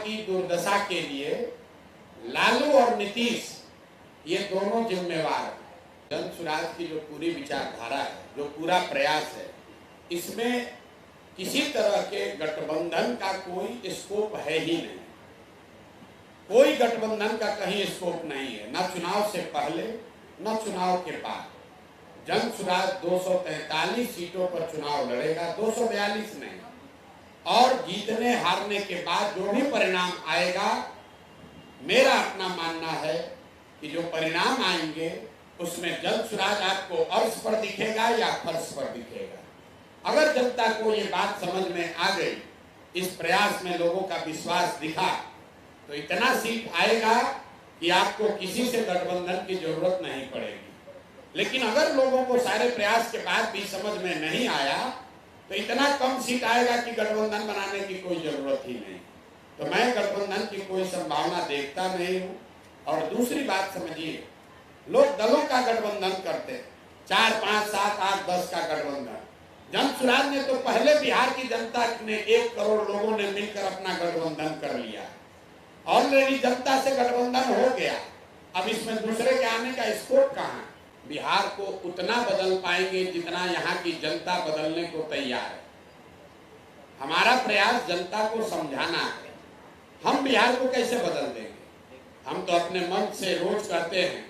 की दुर्दशा के लिए लालू और नीतीश ये दोनों जिम्मेवार हैं। जन सुराज की जो पूरी विचारधारा है, जो पूरा प्रयास है, इसमें किसी तरह के गठबंधन का कोई स्कोप है ही नहीं। कोई गठबंधन का कहीं स्कोप नहीं है, न चुनाव से पहले न चुनाव के बाद। जन सुराज 243 सीटों पर चुनाव लड़ेगा, 242 नहीं। और जीतने हारने के बाद जो भी परिणाम आएगा, मेरा अपना मानना है कि जो परिणाम आएंगे उसमें जन सुराज आपको अर्श पर दिखेगा या फर्श पर दिखेगा। अगर जनता को ये बात समझ में आ गई, इस प्रयास में लोगों का विश्वास दिखा, तो इतना सीट आएगा कि आपको किसी से गठबंधन की जरूरत नहीं पड़ेगी। लेकिन अगर लोगों को सारे प्रयास के बाद भी समझ में नहीं आया, तो इतना कम सीट आएगा कि गठबंधन बनाने की कोई जरूरत ही नहीं। तो मैं गठबंधन की कोई संभावना देखता नहीं हूँ। और दूसरी बात समझिए, लोग दलों का गठबंधन करते, 4, 5, 7, 8, 10 का गठबंधन। जन सुराज ने तो पहले बिहार की जनता ने 1 करोड़ लोगों ने मिलकर अपना गठबंधन कर लिया। ऑलरेडी जनता से गठबंधन हो गया। अब इसमें दूसरे के आने का स्कोप कहाँ? बिहार को उतना बदल पाएंगे जितना यहाँ की जनता बदलने को तैयार है। हमारा प्रयास जनता को समझाना है। हम बिहार को कैसे बदल देंगे? हम तो अपने मन से रोज कहते हैं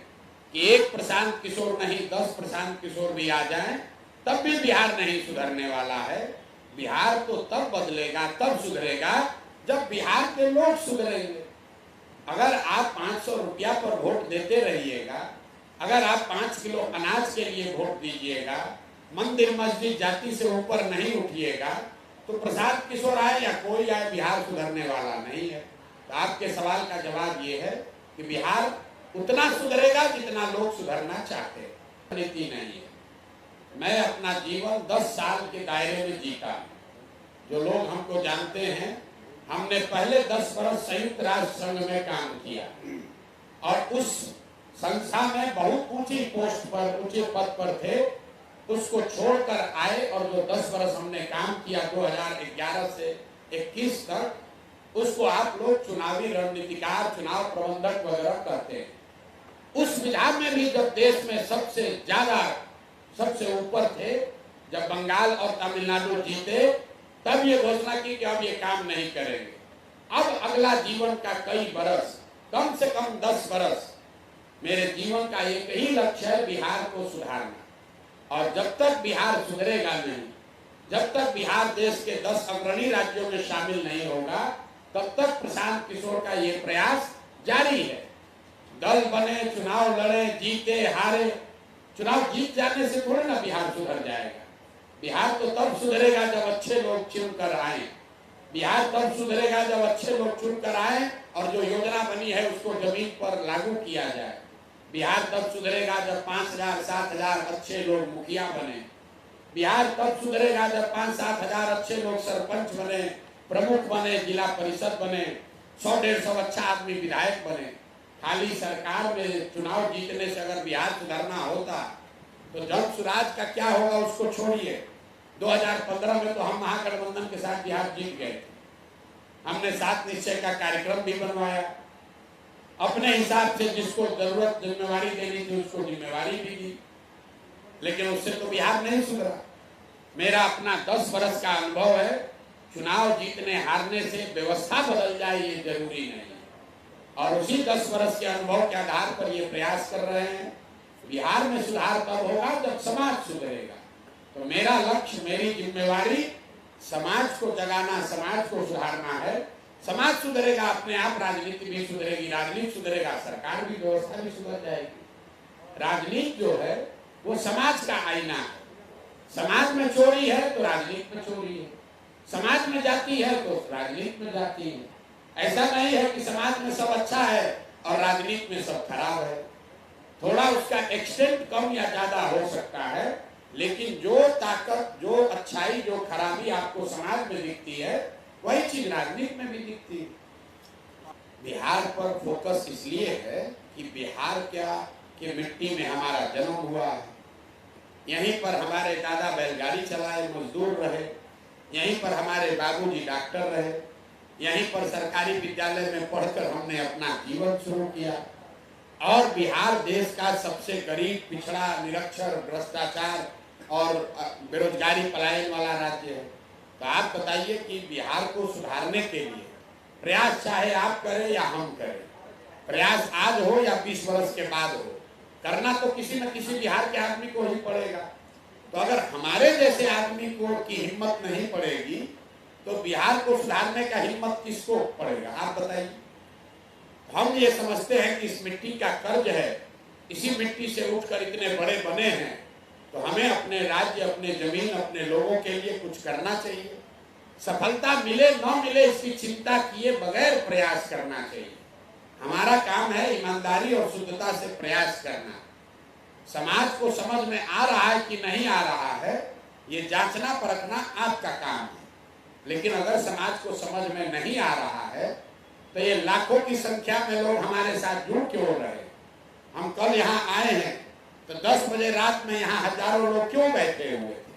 कि 1 प्रशांत किशोर नहीं, 10 प्रशांत किशोर भी आ जाएं, तब भी बिहार नहीं सुधरने वाला है। बिहार तो तब बदलेगा, तब सुधरेगा जब बिहार के लोग सुधरेंगे। अगर आप 500 रुपया पर वोट देते रहिएगा, अगर आप 5 किलो अनाज के लिए वोट दीजिएगा, मंदिर मस्जिद जाति से ऊपर नहीं उठिएगा, तो प्रशांत किशोर आए या कोई आए, बिहार सुधरने वाला नहीं है। तो आपके सवाल का जवाब ये है कि बिहार उतना सुधरेगा जितना लोग सुधरना चाहते हैं। नीति नहीं है। मैं अपना जीवन 10 साल के दायरे में जीता। जो लोग हमको जानते हैं, हमने पहले 10 वर्ष संयुक्त राष्ट्र संघ में काम किया और उस संस्था में बहुत ऊंची पोस्ट पर, ऊंचे पद पर थे। उसको छोड़कर आए और जो 10 वर्ष हमने काम किया 2011 से 21 तक, उसको आप लोग चुनावी रणनीतिकार, चुनाव प्रबंधक वगैरह कहते हैं। उस विधान में भी जब देश में सबसे ज्यादा, सबसे ऊपर थे, जब बंगाल और तमिलनाडु जीते, तब ये घोषणा की कि अब ये काम नहीं करेंगे। अब अगला जीवन का कई बरस, कम से कम 10 बरस मेरे जीवन का एक ही लक्ष्य है, बिहार को सुधारना। और जब तक बिहार सुधरेगा नहीं, जब तक बिहार देश के 10 अग्रणी राज्यों में शामिल नहीं होगा, तब तक प्रशांत किशोर का ये प्रयास जारी है। दल बने, चुनाव लड़े, जीते हारे, चुनाव जीत जाने से थोड़ा ना बिहार सुधर जाएगा। बिहार तो तब सुधरेगा जब अच्छे लोग चुनकर आए। बिहार तब सुधरेगा जब अच्छे लोग चुनकर आए और जो योजना बनी है उसको जमीन पर लागू किया जाए। बिहार तब सुधरेगा जब 5,000, 7,000 अच्छे लोग मुखिया बने। बिहार तब सुधरेगा जब 5-7 हजार अच्छे लोग सरपंच बने, प्रमुख बने, जिला परिषद बने, 100-150 अच्छा आदमी विधायक बने। खाली सरकार में चुनाव जीतने से अगर बिहार सुधरना होता तो जन सुराज का क्या होगा उसको छोड़िए। 2015 में तो हम महागठबंधन के साथ बिहार जीत गए थे। हमने 7 निश्चय का कार्यक्रम भी बनवाया, अपने हिसाब से जिसको जरूरत जिम्मेवारी देनी थी उसको जिम्मेवारी भी दी, लेकिन उससे तो बिहार नहीं सुधरा। मेरा अपना 10 वर्ष का अनुभव है, चुनाव जीतने हारने से व्यवस्था बदल जाए ये जरूरी नहीं, और उसी 10 वर्ष के अनुभव के आधार पर ये प्रयास कर रहे हैं। बिहार में सुधार तब होगा जब समाज सुधरेगा। तो मेरा लक्ष्य, मेरी जिम्मेवारी समाज को जगाना, समाज को सुधारना है। समाज सुधरेगा, अपने आप राजनीति भी सुधरेगी, राजनीति सुधरेगा, सरकार भी, व्यवस्था भी सुधर जाएगी। राजनीति जो है वो समाज का आईना है। समाज में चोरी है तो राजनीति में चोरी है, समाज में जाती है तो राजनीति में जाती है। ऐसा नहीं है कि समाज में सब अच्छा है और राजनीति में सब खराब है। थोड़ा उसका एक्सटेंट कम या ज्यादा हो सकता है, लेकिन जो ताकत, जो अच्छाई, जो खराबी आपको समाज में दिखती है वही चीज राजनीति में भी दिखती है। बिहार पर फोकस इसलिए है कि बिहार के मिट्टी में हमारा जन्म हुआ है। यहीं पर हमारे दादा बैलगाड़ी चलाए, मजदूर रहे, यहीं पर हमारे बाबूजी डॉक्टर रहे, यहीं पर सरकारी विद्यालय में पढ़कर हमने अपना जीवन शुरू किया। और बिहार देश का सबसे गरीब, पिछड़ा, निरक्षर, भ्रष्टाचार और बेरोजगारी पलायन वाला राज्य है। तो आप बताइए कि बिहार को सुधारने के लिए प्रयास चाहे आप करें या हम करें, प्रयास आज हो या 20 वर्ष के बाद हो, करना तो किसी न किसी बिहार के आदमी को ही पड़ेगा। तो अगर हमारे जैसे आदमी को की हिम्मत नहीं पड़ेगी तो बिहार को सुधारने का हिम्मत किसको पड़ेगा, आप बताइए। हम ये समझते हैं कि इस मिट्टी का कर्ज है, इसी मिट्टी से उठकर इतने बड़े बने हैं, तो हमें अपने राज्य, अपने जमीन, अपने लोगों के लिए कुछ करना चाहिए। सफलता मिले न मिले इसकी चिंता किए बगैर प्रयास करना चाहिए। हमारा काम है ईमानदारी और शुद्धता से प्रयास करना। समाज को समझ में आ रहा है कि नहीं आ रहा है, ये जांचना परखना आपका काम है। लेकिन अगर समाज को समझ में नहीं आ रहा है तो ये लाखों की संख्या में लोग हमारे साथ जुड़ क्यों रहे। हम कल यहाँ आए हैं तो 10 बजे रात में यहाँ हजारों लोग क्यों बैठे हुए थे,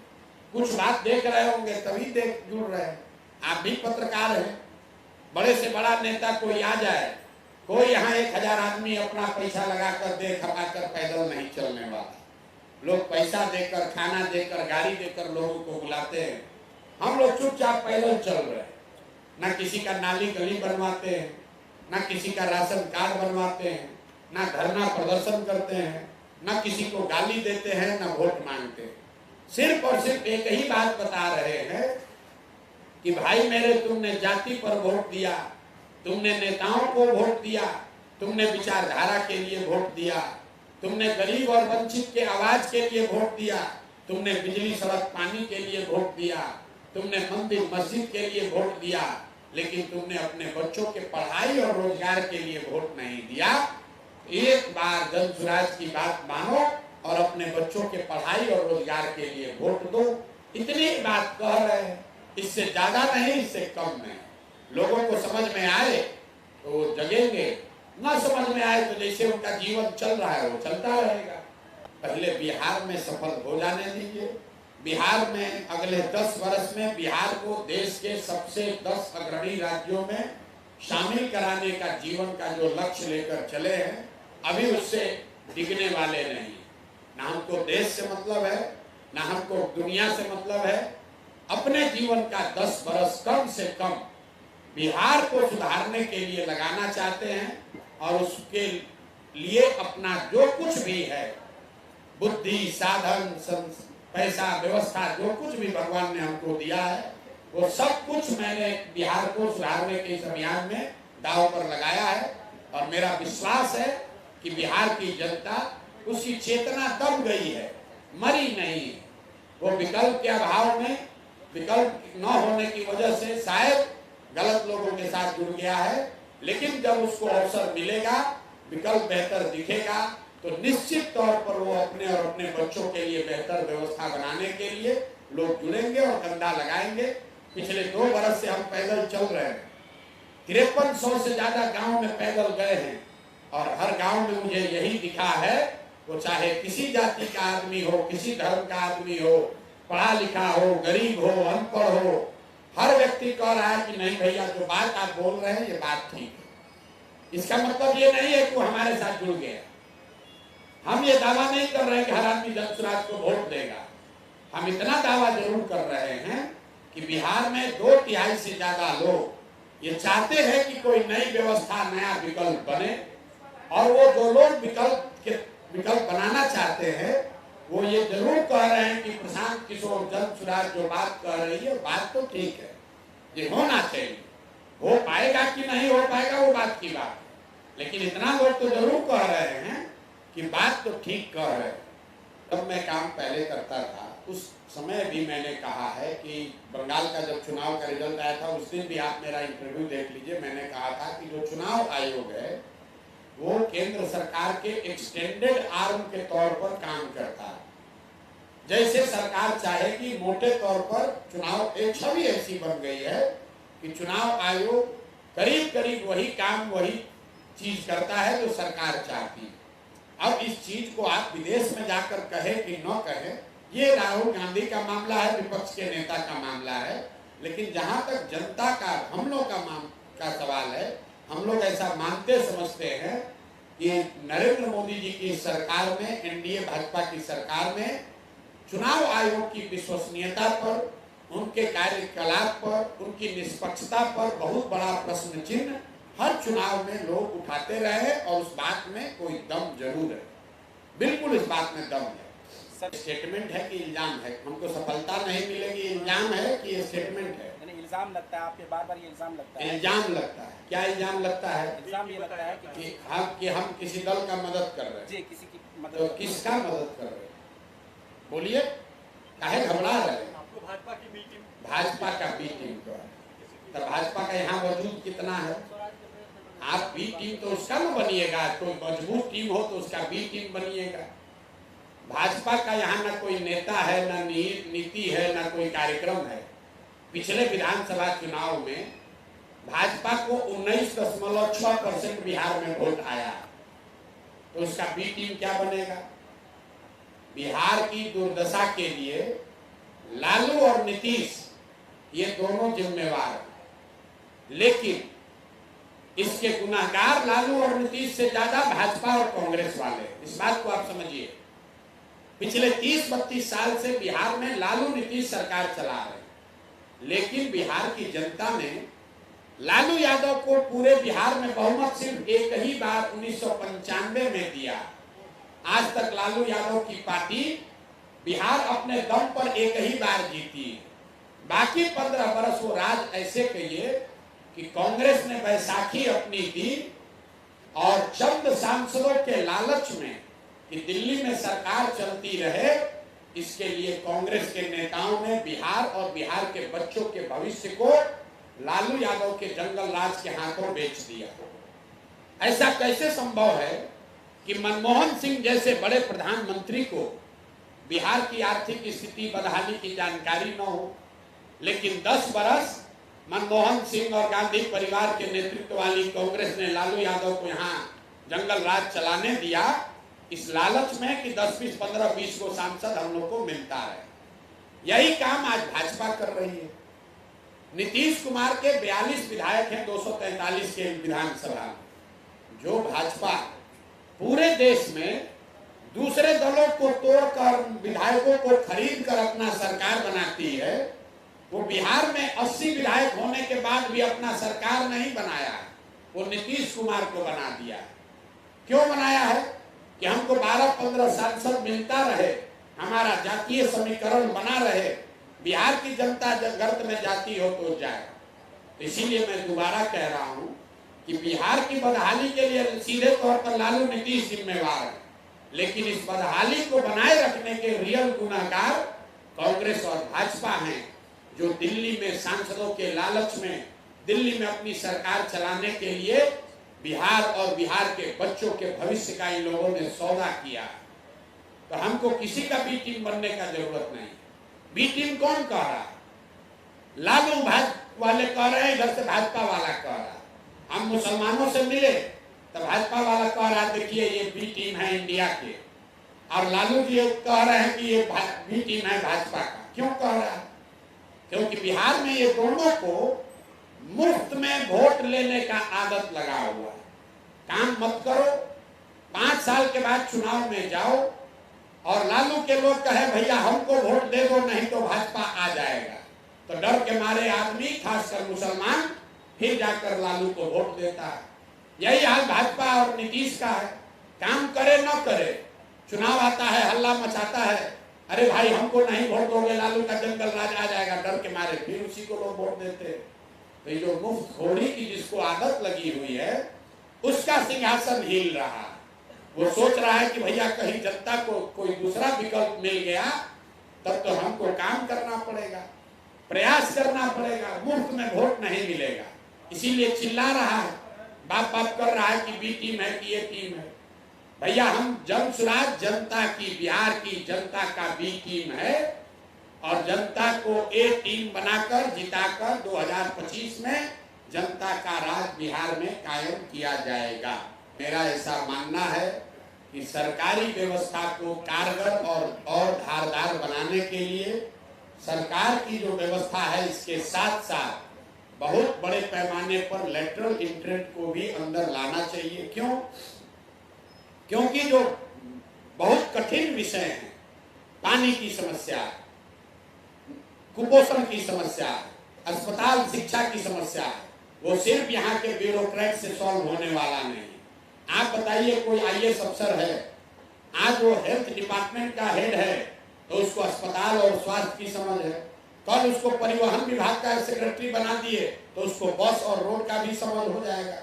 कुछ बात देख रहे होंगे तभी देख जुड़ रहे हैं। आप भी पत्रकार हैं, बड़े से बड़ा नेता कोई आ जाए, कोई यहाँ 1000 आदमी अपना पैसा लगाकर दे खपाकर पैदल नहीं चलने वाला। लोग पैसा देकर, खाना देकर, गाड़ी देकर लोगों को बुलाते हैं। हम लोग चुपचाप पैदल चल रहे हैं, ना किसी का नाली गली बनवाते हैं, ना किसी का राशन कार्ड बनवाते हैं, ना धरना प्रदर्शन करते हैं, ना किसी को गाली देते हैं, ना वोट मांगते हैं। सिर्फ और सिर्फ एक ही बात बता रहे हैं कि भाई मेरे, तुमने जाति पर वोट दिया, तुमने नेताओं को वोट दिया, तुमने विचारधारा के लिए वोट दिया, तुमने गरीब और वंचित के आवाज के लिए वोट दिया, तुमने बिजली, सड़क, पानी के लिए वोट दिया, तुमने मंदिर मस्जिद के लिए वोट दिया, लेकिन तुमने अपने बच्चों के पढ़ाई और रोजगार के लिए वोट नहीं दिया। एक बार जन स्वराज की बात मानो और अपने बच्चों के पढ़ाई और रोजगार के लिए वोट दो। इतनी बात कह रहे हैं, इससे ज्यादा नहीं, इससे कम नहीं। लोगों को समझ में आए तो वो जगेंगे, ना समझ में आए तो जैसे उनका जीवन चल रहा है वो चलता रहेगा। पहले बिहार में सफल हो जाने दीजिए। बिहार में अगले 10 वर्ष में बिहार को देश के सबसे 10 अग्रणी राज्यों में शामिल कराने का जीवन का जो लक्ष्य लेकर चले हैं, अभी उससे डिगने वाले नहीं। ना हमको देश से मतलब है, ना हमको दुनिया से मतलब है। अपने जीवन का 10 वर्ष कम से कम बिहार को सुधारने के लिए लगाना चाहते हैं और उसके लिए अपना जो कुछ भी है, बुद्धि, साधन, पैसा, व्यवस्था, जो कुछ भी भगवान ने हमको दिया है, वो सब कुछ मैंने बिहार को सुधारने के इस अभियान में दांव पर लगाया है। और मेरा विश्वास है कि बिहार की जनता, उसकी चेतना दब गई है, मरी नहीं है। वो विकल्प के अभाव में, विकल्प न होने की वजह से शायद गलत लोगों के साथ जुड़ गया है। लेकिन जब उसको अवसर मिलेगा, विकल्प बेहतर दिखेगा, तो निश्चित तौर पर वो अपने और अपने बच्चों के लिए बेहतर व्यवस्था बनाने के लिए लोग जुड़ेंगे और कंधा लगाएंगे। पिछले 2 वर्ष से हम पैदल चल रहे हैं, 5300 से ज्यादा गांव में पैदल गए हैं और हर गांव में मुझे यही दिखा है, वो चाहे किसी जाति का आदमी हो, किसी धर्म का आदमी हो, पढ़ा लिखा हो, गरीब हो, अनपढ़ हो, हर व्यक्ति कह रहा है कि नहीं भैया, जो बात आप बोल रहे हैं ये बात ठीक है। इसका मतलब ये नहीं है कि वो हमारे साथ जुड़ गया। हम ये दावा नहीं कर रहे हैं कि हर आदमी जन स्वराज को वोट देगा। हम इतना दावा जरूर कर रहे हैं कि बिहार में 2/3 से ज्यादा लोग ये चाहते हैं कि कोई नई व्यवस्था, नया विकल्प बने। और वो जो लोग विकल्प बनाना चाहते हैं, वो ये जरूर कह रहे हैं कि प्रशांत किशोर, जन स्वराज जो बात कह रही है, बात तो ठीक है, ये होना चाहिए। हो पाएगा कि नहीं हो पाएगा वो बात की बात है, लेकिन इतना लोग तो जरूर कह रहे हैं कि बात तो ठीक कह रहे। तब मैं काम पहले करता था, उस समय भी मैंने कहा है कि बंगाल का जब चुनाव का रिजल्ट आया था, उस दिन भी आप मेरा इंटरव्यू देख लीजिए, मैंने कहा था कि जो चुनाव आयोग है वो केंद्र सरकार के एक्सटेंडेड आर्म के तौर पर काम करता है। जैसे सरकार चाहेगी, मोटे तौर पर चुनाव, एक छवि ऐसी बन गई है कि चुनाव आयोग करीब करीब वही काम, वही चीज करता है जो सरकार चाहती है। अब इस चीज को आप विदेश में जाकर कहे कि न कहे, ये राहुल गांधी का मामला है, विपक्ष के नेता का मामला है। लेकिन जहां तक जनता का हम लोग का सवाल है, हम लोग ऐसा मानते समझते हैं कि नरेंद्र मोदी जी की सरकार में, एनडीए भाजपा की सरकार में चुनाव आयोग की विश्वसनीयता पर, उनके कार्यकलाप पर, उनकी निष्पक्षता पर बहुत बड़ा प्रश्न चिन्ह हर चुनाव में लोग उठाते रहे और उस बात में कोई दम जरूर है, बिल्कुल इस बात में दम है। स्टेटमेंट है कि इल्जाम है? हमको सफलता नहीं मिलेगी, इल्जाम है कि ये स्टेटमेंट है? इल्जाम लगता है आपके, बार-बार ये इल्जाम लगता है। इल्जाम लगता है। क्या इल्जाम लगता है? इल्जाम ये लगता है कि हम किसी दल का मदद कर रहे हैं। जी, किसी की मदद। तो किसका मदद कर रहे हैं? बोलिए, काहे घबरा रहे हैं? आपको भाजपा की बी टीम, भाजपा का बी टीम को, तो भाजपा का यहाँ वजूद कितना है? आप बी टीम तो उसका न बनिएगा, कोई मजबूत टीम हो तो उसका बी टीम बनिएगा। भाजपा का यहाँ न कोई नेता है, न नीति है, न कोई कार्यक्रम है। पिछले विधानसभा चुनाव में भाजपा को 19.6% बिहार में वोट आया, तो उसका बी टीम क्या बनेगा? बिहार की दुर्दशा के लिए लालू और नीतीश ये दोनों जिम्मेवार हैं, लेकिन इसके गुनाहगार लालू और नीतीश से ज्यादा भाजपा और कांग्रेस वाले। इस बात को आप समझिए। पिछले 30-32 साल से बिहार में लालू नीतीश सरकार चला रहे, लेकिन बिहार की जनता ने लालू यादव को पूरे बिहार में बहुमत सिर्फ एक ही बार 1995 में दिया। आज तक लालू यादव की पार्टी बिहार अपने दम पर एक ही बार जीती। बाकी 15 बरस वो राज ऐसे कहिए कि कांग्रेस ने बैसाखी अपनी दी और चंद सांसदों के लालच में कि दिल्ली में सरकार चलती रहे, इसके लिए कांग्रेस के नेताओं ने बिहार और बिहार के बच्चों के भविष्य को लालू यादव के जंगल राज के हाथों बेच दिया। ऐसा कैसे संभव है कि मनमोहन सिंह जैसे बड़े प्रधानमंत्री को बिहार की आर्थिक स्थिति बदहाली की जानकारी न हो, लेकिन 10 बरस मनमोहन सिंह और गांधी परिवार के नेतृत्व वाली कांग्रेस ने लालू यादव को यहाँ जंगल राज चलाने दिया, इस लालच में कि 10, 20, 15, 20 को सांसद हम लोग को मिलता है। यही काम आज भाजपा कर रही है। नीतीश कुमार के 42 विधायक हैं 243 के विधानसभा में। जो भाजपा पूरे देश में दूसरे दलों को तोड़कर, विधायकों को खरीद कर अपना सरकार बनाती है, वो बिहार में 80 विधायक होने के बाद भी अपना सरकार नहीं बनाया, वो नीतीश कुमार को बना दिया। क्यों बनाया है? कि हमको 12-15 सांसद मिलता रहे, हमारा जातीय समीकरण बना रहे, बिहार की जनता जब गर्त में जाती हो तो जाए। तो इसीलिए मैं दोबारा कह रहा हूं कि बिहार की बदहाली के लिए सीधे तौर पर लालू नीतीश जिम्मेवार है, लेकिन इस बदहाली को बनाए रखने के रियल गुनाहगार कांग्रेस और भाजपा हैं, जो दिल्ली में सांसदों के लालच में दिल्ली में अपनी सरकार चलाने के लिए बिहार और बिहार के बच्चों के भविष्य का इन लोगों ने सौदा किया। तो हमको किसी का बी टीम बनने का जरूरत नहीं। बी टीम कौन कह रहा? लालू भाजपा वाले कह रहे हैं, इधर से भाजपा वाला कह रहा। हम मुसलमानों से मिले तो भाजपा वाला कह रहा देखिए ये बी टीम है इंडिया के, और लालू जी कह रहे हैं कि ये बी टीम है भाजपा का। क्यों कह रहा है? क्योंकि बिहार में ये दोनों को मुफ्त में वोट लेने का आदत लगा हुआ है। काम मत करो, 5 साल के बाद चुनाव में जाओ और लालू के लोग कहे भैया हमको वोट दे दो, नहीं तो भाजपा आ जाएगा, तो डर के मारे आदमी, खासकर मुसलमान, फिर जाकर लालू को वोट देता है। यही हाल भाजपा और नीतीश का है। काम करे न करे, चुनाव आता है, हल्ला मचाता है, अरे भाई हमको नहीं वोट दोगे, लालू का जंगल राज आ जाएगा, डर के मारे फिर उसी को लोग वोट देते हैं। तो ये जो मुफ्तखोरी की जिसको आदत लगी हुई है, उसका सिंहासन हिल रहा है। वो सोच रहा है कि भैया कहीं जनता को कोई दूसरा विकल्प मिल गया तब तो हमको काम करना पड़ेगा, प्रयास करना पड़ेगा, मुफ्त में वोट नहीं मिलेगा। इसीलिए चिल्ला रहा है, बाप बाप कर रहा है कि बी टीम है कि ये टीम है। भैया हम जनसुराज जनता की, बिहार की जनता का बी टीम है और जनता को ए टीम बनाकर जिताकर 2025 में जनता का राज बिहार में कायम किया जाएगा। मेरा ऐसा मानना है कि सरकारी व्यवस्था को कारगर और धारदार बनाने के लिए सरकार की जो व्यवस्था है इसके साथ साथ बहुत बड़े पैमाने पर लेटरल इंट्रेंट को भी अंदर लाना चाहिए। क्यों? क्योंकि जो बहुत कठिन विषय हैं, पानी की समस्या, कुपोषण की समस्या, अस्पताल शिक्षा की समस्या, वो सिर्फ यहाँ के ब्यूरोक्रेट से सॉल्व होने वाला नहीं। आप बताइए, कोई आईएएस अफसर है, आज वो हेल्थ डिपार्टमेंट का हेड है तो उसको अस्पताल और स्वास्थ्य की समझ है, कल उसको परिवहन विभाग का सेक्रेटरी बना दिए तो उसको बस और रोड का भी समझ हो जाएगा,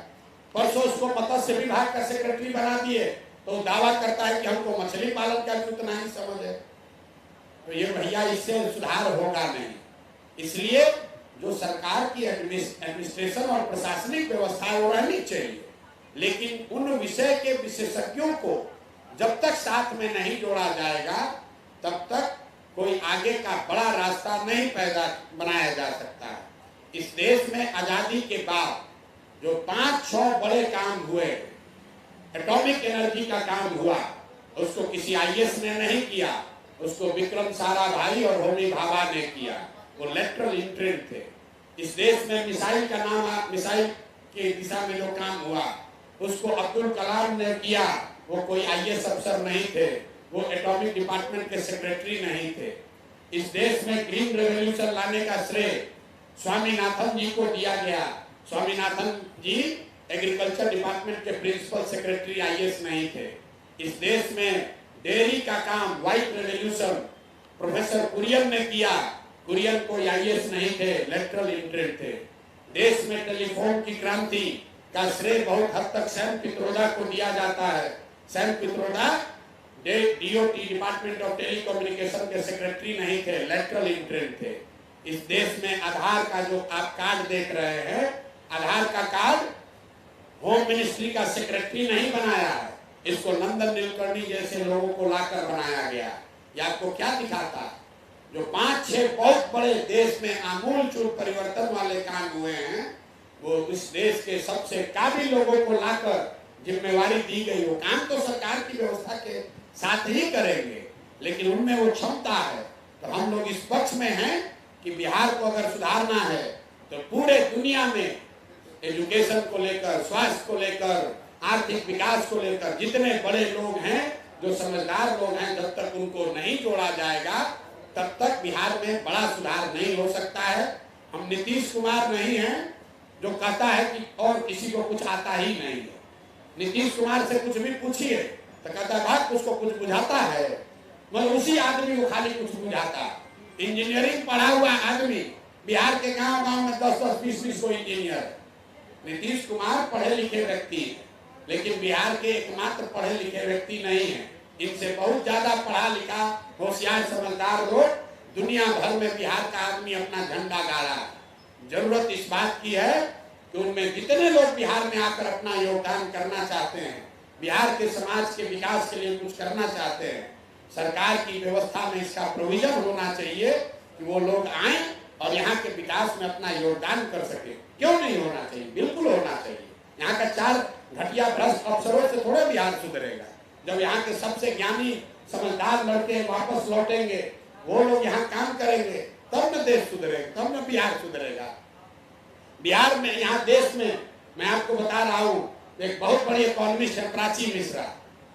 परसों उसको मत्स्य विभाग का सेक्रेटरी बना दिए तो दावा करता है कि हमको मछली पालन का भी उतना ही समझ है। तो ये भैया, इससे सुधार होगा नहीं। इसलिए जो सरकार की एडमिनिस्ट्रेशन और प्रशासनिक व्यवस्था है वो रहनी चाहिए, लेकिन उन विषय के विशेषज्ञों को जब तक साथ में नहीं जोड़ा जाएगा तब तक कोई आगे का बड़ा रास्ता नहीं बनाया जा सकता है। इस देश में आजादी के बाद जो 5-6 बड़े काम हुए, एटॉमिक एनर्जी का काम हुआ, उसको किसी आईएएस ने नहीं किया, उसको विक्रम साराभाई और होमी भाभा ने किया। वो लेटरल इंट्रेंट थे। इस देश में मिसाइल के दिशा में जो काम हुआ उसको अब्दुल कलाम ने किया। वो कोई आईएएस अफसर नहीं थे, वो एटॉमिक डिपार्टमेंट के सेक्रेटरी नहीं थे। इस देश में ग्रीन रेवोल्यूशन लाने का श्रेय स्वामीनाथन जी को दिया गया। स्वामीनाथन जी एग्रीकल्चर डिपार्टमेंट के प्रिंसिपल सेक्रेटरी आईएएस नहीं थे। इस देश में डेयरी का काम, व्हाइट रेवोल्यूशन, प्रोफेसर कुरियन ने किया। कुरियन कोई आईएएस नहीं थे, लेटरल इंट्रेंट थे। देश में टेलीफोन की क्रांति का श्रेय बहुत हद तक सैम पित्रोदा को दिया जाता है। Sam Pitroda DOT, department of telecommunication के सेक्रेटरी नहीं थे, लेटरल इंट्रेंट थे। इस देश में आधार का जो आप कार्ड देख रहे हैं, आधार का कार्ड होम मिनिस्ट्री का सेक्रेटरी नहीं बनाया है, इसको नंदन नीलकर्णी जैसे लोगों को लाकर बनाया गया। ये आपको क्या दिखाता? जो 5-6 बहुत बड़े देश में आमूलचूल परिवर्तन वाले काम हुए हैं, वो इस देश के सबसे काबिल लोगों को लाकर जिम्मेवारी दी गई। वो काम तो सरकार की व्यवस्था के साथ ही करेंगे, लेकिन उनमें वो क्षमता है। तो हम लोग इस पक्ष में हैं कि बिहार को अगर सुधारना है तो पूरे दुनिया में एजुकेशन को लेकर, स्वास्थ्य को लेकर, आर्थिक विकास को लेकर जितने बड़े लोग हैं, जो समझदार लोग हैं, जब तक उनको नहीं जोड़ा जाएगा तब तक बिहार में बड़ा सुधार नहीं हो सकता है। हम नीतीश कुमार नहीं हैं जो कहता है कि और किसी को कुछ आता ही नहीं है। नीतीश कुमार से कुछ भी पूछिए तो कहता है भाग, उसको कुछ बुझाता है, मगर उसी आदमी को खाली कुछ बुझाता। इंजीनियरिंग पढ़ा हुआ आदमी बिहार के गांव-गांव में 10-10, 20-20 को इंजीनियर। नीतीश कुमार पढ़े लिखे व्यक्ति है, लेकिन बिहार के एकमात्र पढ़े लिखे व्यक्ति नहीं है। इनसे बहुत ज्यादा पढ़ा लिखा, होशियार, समझदार लोग दुनिया भर में बिहार का आदमी अपना झंडा गाड़ा है। जरूरत इस बात की है कि उनमें जितने लोग बिहार में आकर अपना योगदान करना चाहते हैं, बिहार के समाज के विकास के लिए कुछ करना चाहते हैं, सरकार की व्यवस्था में इसका प्रोविजन होना चाहिए कि वो लोग आए और यहाँ के विकास में अपना योगदान कर सके। क्यों नहीं होना चाहिए? बिल्कुल होना चाहिए। यहाँ का 4 घटिया भ्रष्ट अफसरों से थोड़े बिहार सुधरेगा। जब यहाँ के सबसे ज्ञानी समझदार लड़के वापस लौटेंगे, वो लोग यहाँ काम करेंगे, तब न देश सुधरेगा, तब न बिहार सुधरेगा। बिहार में, यहाँ देश में, मैं आपको बता रहा हूँ, एक बहुत बड़ी इकोनॉमिस्ट है प्राची मिश्रा,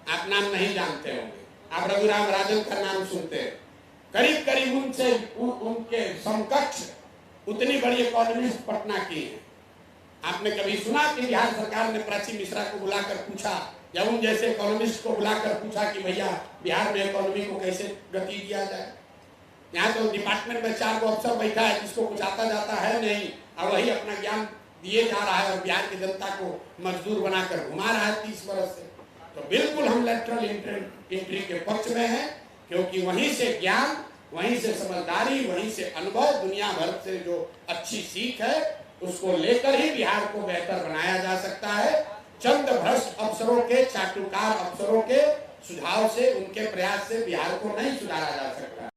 आप नाम नहीं जानते होंगे, आप रघुराम राजन का नाम सुनते हैं। करीब करीब उनसे उनके समकक्ष उतनी बड़ी इकोनॉमिस्ट पटना की है। आपने कभी सुना कि बिहार सरकार ने प्राची मिश्रा को बुलाकर पूछा, या उन जैसे इकोनॉमिस्ट को बुलाकर पूछा कि भैया बिहार में इकोनॉमी को कैसे गति दिया जाए? यहाँ तो डिपार्टमेंट में 4 अफसर बैठा है जिसको कुछ आता जाता है नहीं, और वही अपना ज्ञान दिए जा रहा है और बिहार की जनता को मजदूर बनाकर घुमा रहा है 30 वर्ष से। तो बिल्कुल हम लेटरल एंट्री के पक्ष में हैं, क्योंकि वहीं से ज्ञान, वहीं से समझदारी, वहीं से अनुभव, दुनिया भर से जो अच्छी सीख है उसको लेकर ही बिहार को बेहतर बनाया जा सकता है। चंद भ्रष्ट अफसरों के, चाटुकार अफसरों के सुझाव से, उनके प्रयास से बिहार को नहीं सुधारा जा सकता।